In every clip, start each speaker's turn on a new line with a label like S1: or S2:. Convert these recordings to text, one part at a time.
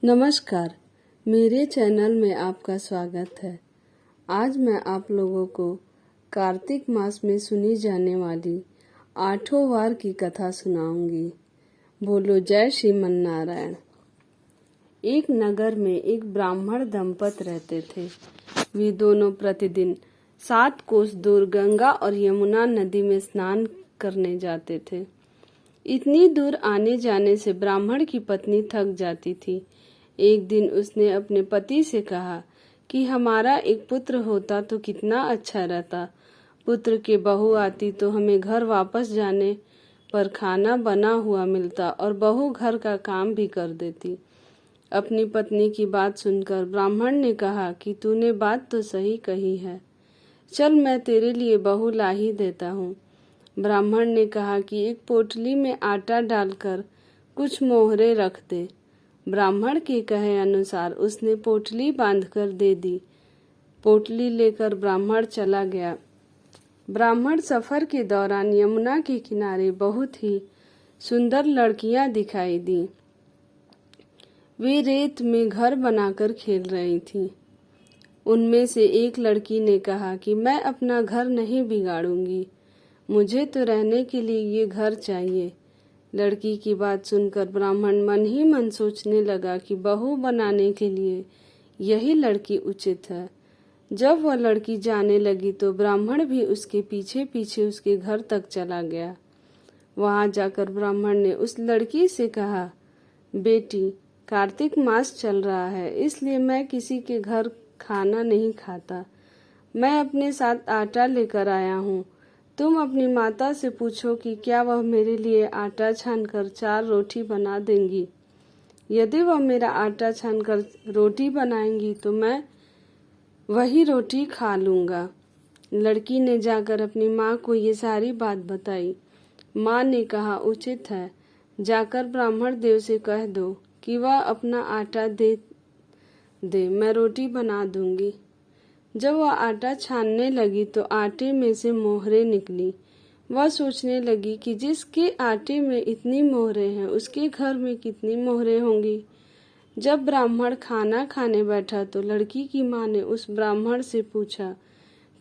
S1: नमस्कार, मेरे चैनल में आपका स्वागत है। आज मैं आप लोगों को कार्तिक मास में सुनी जाने वाली 8 वार की कथा सुनाऊंगी। बोलो जय श्रीमन नारायण। एक नगर में एक ब्राह्मण दंपत रहते थे। वे दोनों प्रतिदिन 7 कोस दूर गंगा और यमुना नदी में स्नान करने जाते थे। इतनी दूर आने जाने से ब्राह्मण की पत्नी थक जाती थी। एक दिन उसने अपने पति से कहा कि हमारा एक पुत्र होता तो कितना अच्छा रहता। पुत्र के बहू आती तो हमें घर वापस जाने पर खाना बना हुआ मिलता और बहू घर का काम भी कर देती। अपनी पत्नी की बात सुनकर ब्राह्मण ने कहा कि तूने बात तो सही कही है, चल मैं तेरे लिए बहू ला ही देता हूँ। ब्राह्मण ने कहा कि एक पोटली में आटा डालकर कुछ मोहरे रख दे। ब्राह्मण के कहे अनुसार उसने पोटली बांधकर दे दी। पोटली लेकर ब्राह्मण चला गया। ब्राह्मण सफर के दौरान यमुना के किनारे बहुत ही सुंदर लड़कियां दिखाई दी। वे रेत में घर बनाकर खेल रही थीं। उनमें से एक लड़की ने कहा कि मैं अपना घर नहीं बिगाड़ूंगी, मुझे तो रहने के लिए ये घर चाहिए। लड़की की बात सुनकर ब्राह्मण मन ही मन सोचने लगा कि बहू बनाने के लिए यही लड़की उचित है। जब वह लड़की जाने लगी तो ब्राह्मण भी उसके पीछे पीछे उसके घर तक चला गया। वहां जाकर ब्राह्मण ने उस लड़की से कहा, बेटी, कार्तिक मास चल रहा है, इसलिए मैं किसी के घर खाना नहीं खाता। मैं अपने साथ आटा लेकर आया हूँ। तुम अपनी माता से पूछो कि क्या वह मेरे लिए आटा छानकर 4 रोटी बना देंगी। यदि वह मेरा आटा छानकर रोटी बनाएंगी तो मैं वही रोटी खा लूँगा। लड़की ने जाकर अपनी माँ को ये सारी बात बताई। माँ ने कहा, उचित है, जाकर ब्राह्मण देव से कह दो कि वह अपना आटा दे, मैं रोटी बना दूंगी। जब वह आटा छानने लगी तो आटे में से मोहरे निकली। वह सोचने लगी कि जिसके आटे में इतनी मोहरे हैं उसके घर में कितनी मोहरे होंगी। जब ब्राह्मण खाना खाने बैठा तो लड़की की माँ ने उस ब्राह्मण से पूछा,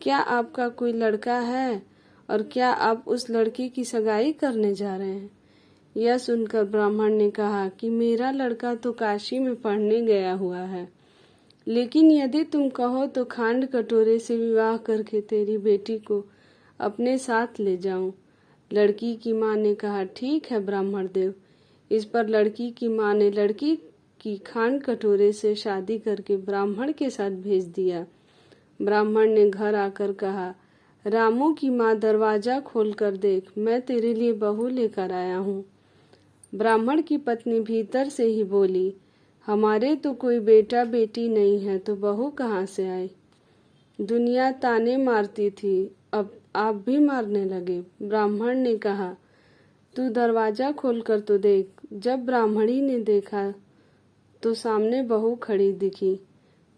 S1: क्या आपका कोई लड़का है और क्या आप उस लड़के की सगाई करने जा रहे हैं? यह सुनकर ब्राह्मण ने कहा कि मेरा लड़का तो काशी में पढ़ने गया हुआ है, लेकिन यदि तुम कहो तो खांड कटोरे से विवाह करके तेरी बेटी को अपने साथ ले जाऊं। लड़की की माँ ने कहा, ठीक है ब्राह्मण देव। इस पर लड़की की माँ ने लड़की की खांड कटोरे से शादी करके ब्राह्मण के साथ भेज दिया। ब्राह्मण ने घर आकर कहा, रामू की माँ, दरवाजा खोल कर देख, मैं तेरे लिए बहू लेकर आया हूँ। ब्राह्मण की पत्नी भीतर से ही बोली, हमारे तो कोई बेटा बेटी नहीं है तो बहू कहाँ से आए? दुनिया ताने मारती थी, अब आप भी मारने लगे। ब्राह्मण ने कहा, तू दरवाजा खोलकर तो देख। जब ब्राह्मणी ने देखा तो सामने बहू खड़ी दिखी।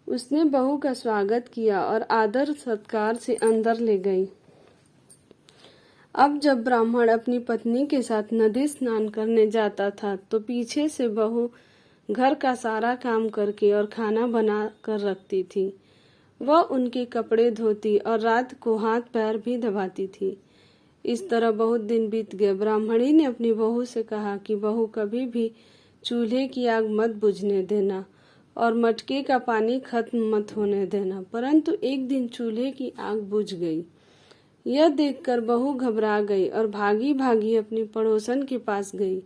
S1: उसने बहू का स्वागत किया और आदर सत्कार से अंदर ले गई। अब जब ब्राह्मण अपनी पत्नी के साथ नदी स्नान करने जाता था तो पीछे से बहू घर का सारा काम करके और खाना बना कर रखती थी। वह उनके कपड़े धोती और रात को हाथ पैर भी दबाती थी। इस तरह बहुत दिन बीत गए। ब्राह्मणी ने अपनी बहू से कहा कि बहू, कभी भी चूल्हे की आग मत बुझने देना और मटके का पानी खत्म मत होने देना। परंतु एक दिन चूल्हे की आग बुझ गई। यह देखकर बहू घबरा गई और भागी भागी अपनी पड़ोसन के पास गई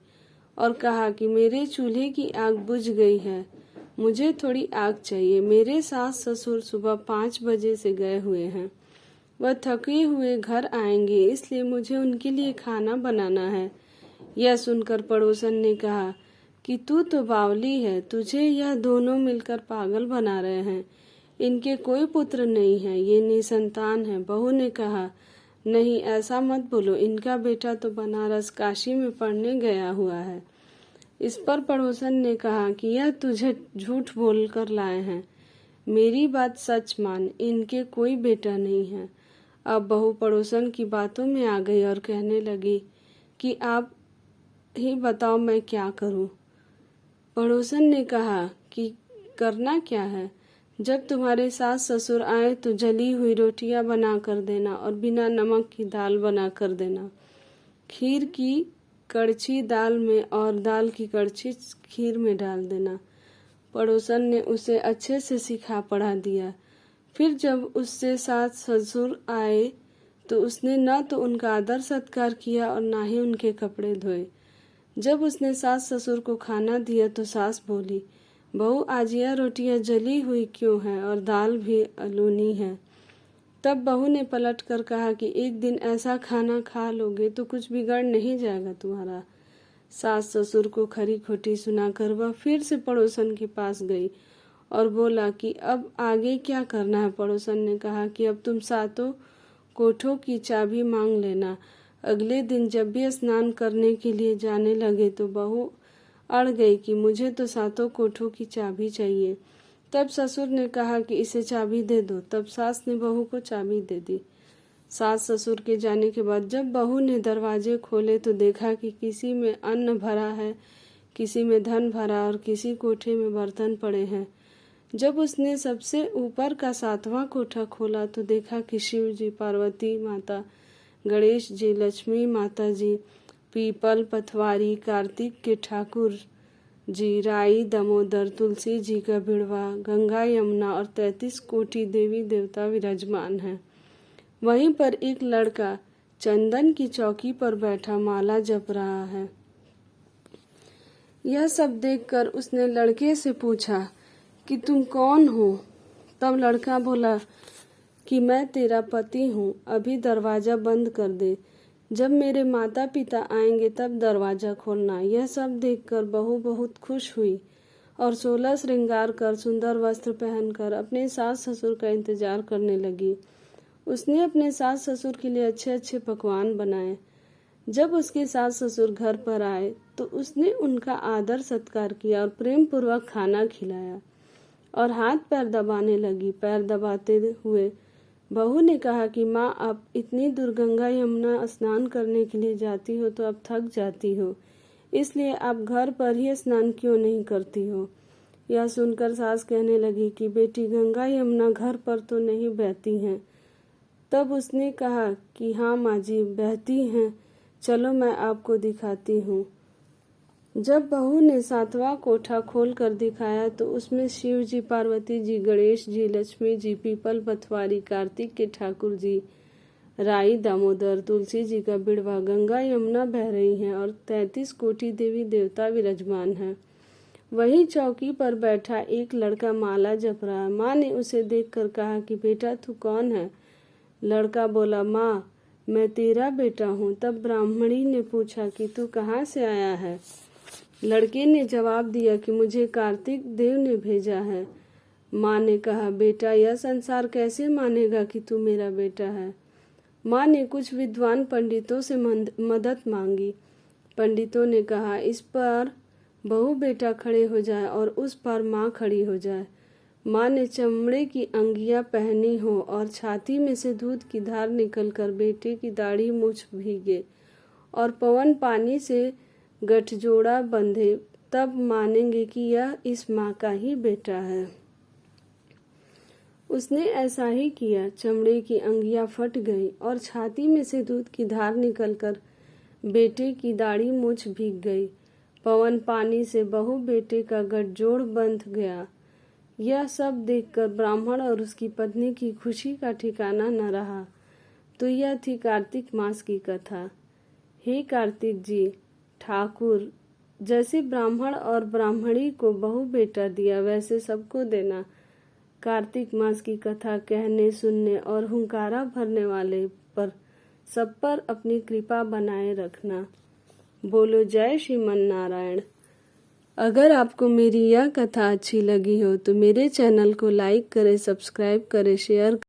S1: और कहा कि मेरे चूल्हे की आग बुझ गई है, मुझे थोड़ी आग चाहिए। मेरे सास ससुर सुबह 5 बजे से गए हुए हैं, वह थके हुए घर आएंगे, इसलिए मुझे उनके लिए खाना बनाना है। यह सुनकर पड़ोसन ने कहा कि तू तो बावली है, तुझे यह दोनों मिलकर पागल बना रहे हैं। इनके कोई पुत्र नहीं है, ये निसंतान है। बहू ने कहा, नहीं, ऐसा मत बोलो, इनका बेटा तो बनारस काशी में पढ़ने गया हुआ है। इस पर पड़ोसन ने कहा कि यह तुझे झूठ बोल कर लाए हैं, मेरी बात सच मान, इनके कोई बेटा नहीं है। अब बहू पड़ोसन की बातों में आ गई और कहने लगी कि आप ही बताओ मैं क्या करूं। पड़ोसन ने कहा कि करना क्या है। जब तुम्हारे सास ससुर आए तो जली हुई रोटियां बना कर देना और बिना नमक की दाल बना कर देना। खीर की कड़छी दाल में और दाल की कड़छी खीर में डाल देना। पड़ोसन ने उसे अच्छे से सिखा पढ़ा दिया। फिर जब उससे सास ससुर आए तो उसने न तो उनका आदर सत्कार किया और ना ही उनके कपड़े धोए। जब उसने सास ससुर को खाना दिया तो सास बोली, बहू आज यह रोटियां जली हुई क्यों हैं और दाल भी अलोनी है। तब बहू ने पलट कर कहा कि एक दिन ऐसा खाना खा लोगे तो कुछ बिगड़ नहीं जाएगा तुम्हारा। सास ससुर को खरी खोटी सुनाकर वह फिर से पड़ोसन के पास गई और बोला कि अब आगे क्या करना है। पड़ोसन ने कहा कि अब तुम सातों कोठों की चाबी मांग लेना। अगले दिन जब भी स्नान करने के लिए जाने लगे तो बहू अड़ गई कि मुझे तो सातों कोठों की चाबी चाहिए। तब ससुर ने कहा कि इसे चाबी दे दो। तब सास ने बहू को चाबी दे दी। सास ससुर के जाने के बाद जब बहू ने दरवाजे खोले तो देखा कि किसी में अन्न भरा है, किसी में धन भरा और किसी कोठे में बर्तन पड़े हैं। जब उसने सबसे ऊपर का 7वां कोठा खोला तो देखा कि शिव जी, पार्वती माता, गणेश जी, लक्ष्मी माता जी, पीपल, पथवारी, कार्तिक के ठाकुर जी, राई, दामोदर, तुलसी जी का बिड़वा, गंगा, यमुना और 33 कोटि देवी देवता विराजमान हैं। वहीं पर एक लड़का चंदन की चौकी पर बैठा माला जप रहा है। यह सब देखकर उसने लड़के से पूछा कि तुम कौन हो। तब लड़का बोला कि मैं तेरा पति हूँ, अभी दरवाजा बंद कर दे, जब मेरे माता पिता आएंगे तब दरवाजा खोलना। यह सब देखकर बहू बहुत खुश हुई और 16 श्रृंगार कर सुंदर वस्त्र पहनकर अपने सास ससुर का इंतजार करने लगी। उसने अपने सास ससुर के लिए अच्छे अच्छे पकवान बनाए। जब उसके सास ससुर घर पर आए तो उसने उनका आदर सत्कार किया और प्रेम पूर्वक खाना खिलाया और हाथ पैर दबाने लगी। पैर दबाते हुए बहू ने कहा कि माँ, आप इतनी दूर गंगा यमुना स्नान करने के लिए जाती हो तो अब थक जाती हो, इसलिए आप घर पर ही स्नान क्यों नहीं करती हो। यह सुनकर सास कहने लगी कि बेटी, गंगा यमुना घर पर तो नहीं बहती हैं। तब उसने कहा कि हाँ माँ जी, बहती हैं, चलो मैं आपको दिखाती हूँ। जब बहू ने 7वां कोठा खोल कर दिखाया तो उसमें शिव जी, पार्वती जी, गणेश जी, लक्ष्मी जी, पीपल, पथवारी, कार्तिक के ठाकुर जी, राई, दामोदर, तुलसी जी का बिड़वा, गंगा यमुना बह रही हैं और 33 कोटि देवी देवता विराजमान हैं। वहीं चौकी पर बैठा एक लड़का माला जप रहा है। माँ ने उसे देखकर कहा कि बेटा, तू कौन है। लड़का बोला, माँ, मैं तेरा बेटा हूँ। तब ब्राह्मणी ने पूछा कि तू कहाँ से आया है। लड़के ने जवाब दिया कि मुझे कार्तिक देव ने भेजा है। माँ ने कहा, बेटा, यह संसार कैसे मानेगा कि तू मेरा बेटा है। माँ ने कुछ विद्वान पंडितों से मदद मांगी। पंडितों ने कहा, इस पर बहू बेटा खड़े हो जाए और उस पर माँ खड़ी हो जाए। माँ ने चमड़े की अंगियां पहनी हो और छाती में से दूध की धार निकलकर बेटे की दाढ़ी मूछ भीगे और पवन पानी से गठजोड़ा बंधे, तब मानेंगे कि यह इस माँ का ही बेटा है। उसने ऐसा ही किया। चमड़े की अंगियां फट गई और छाती में से दूध की धार निकलकर बेटे की दाढ़ी मूछ भीग गई। पवन पानी से बहू बेटे का गठजोड़ बंध गया। यह सब देखकर ब्राह्मण और उसकी पत्नी की खुशी का ठिकाना न रहा। तो यह थी कार्तिक मास की कथा। हे कार्तिक जी, ठाकुर, जैसे ब्राह्मण और ब्राह्मणी को बहू बेटा दिया वैसे सबको देना। कार्तिक मास की कथा कहने, सुनने और हुंकारा भरने वाले पर सब पर अपनी कृपा बनाए रखना। बोलो जय श्रीमन नारायण। अगर आपको मेरी यह कथा अच्छी लगी हो तो मेरे चैनल को लाइक करें, सब्सक्राइब करें, शेयर